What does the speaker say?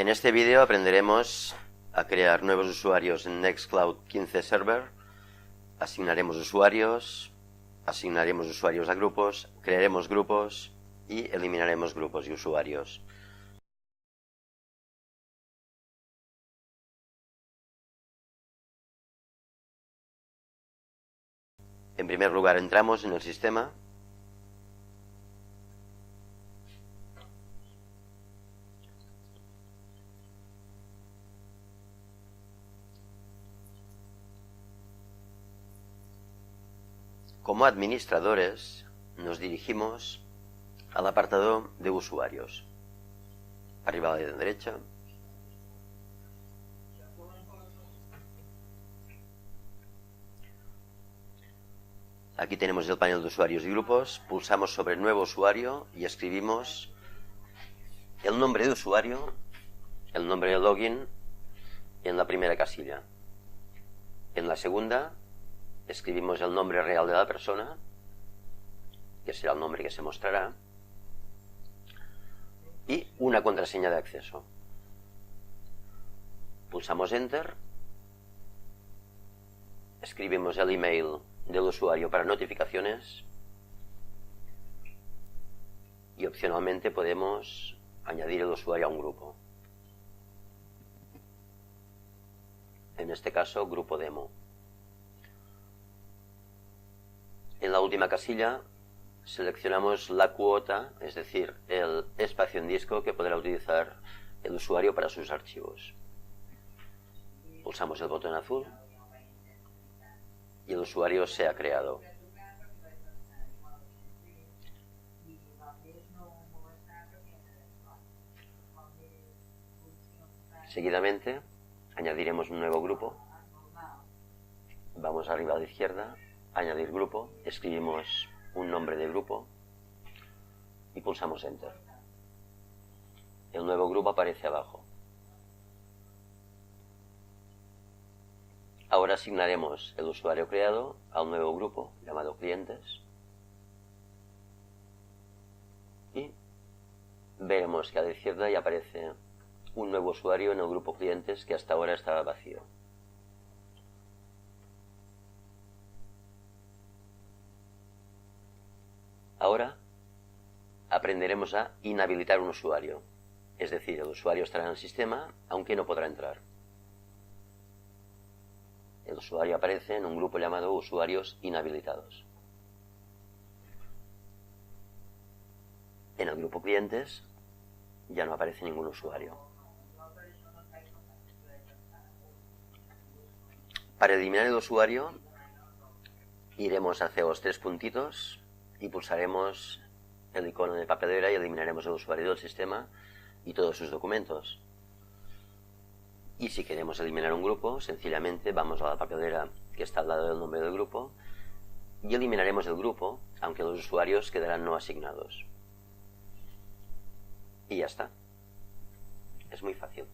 En este vídeo aprenderemos a crear nuevos usuarios en Nextcloud 15 Server, asignaremos usuarios a grupos, crearemos grupos y eliminaremos grupos y usuarios. En primer lugar entramos en el sistema. Como administradores, nos dirigimos al apartado de usuarios. Arriba a la derecha. Aquí tenemos el panel de usuarios y grupos. Pulsamos sobre nuevo usuario y escribimos el nombre de usuario, el nombre de login en la primera casilla. En la segunda escribimos el nombre real de la persona, que será el nombre que se mostrará, y una contraseña de acceso. Pulsamos Enter, escribimos el email del usuario para notificaciones y opcionalmente podemos añadir el usuario a un grupo. En este caso, grupo demo. En la última casilla seleccionamos la cuota, es decir, el espacio en disco que podrá utilizar el usuario para sus archivos. Pulsamos el botón azul y el usuario se ha creado. Seguidamente añadiremos un nuevo grupo. Vamos arriba a la izquierda, añadir grupo, escribimos un nombre de grupo y pulsamos Enter. El nuevo grupo aparece abajo. Ahora asignaremos el usuario creado a un nuevo grupo llamado clientes y veremos que a la izquierda ya aparece un nuevo usuario en el grupo clientes que hasta ahora estaba vacío. Ahora aprenderemos a inhabilitar un usuario, es decir, el usuario estará en el sistema aunque no podrá entrar. El usuario aparece en un grupo llamado usuarios inhabilitados. En el grupo clientes ya no aparece ningún usuario. Para eliminar el usuario iremos hacia los tres puntitos y pulsaremos el icono de papelera y eliminaremos el usuario del sistema y todos sus documentos. Y si queremos eliminar un grupo, sencillamente vamos a la papelera que está al lado del nombre del grupo y eliminaremos el grupo, aunque los usuarios quedarán no asignados. Y ya está. Es muy fácil.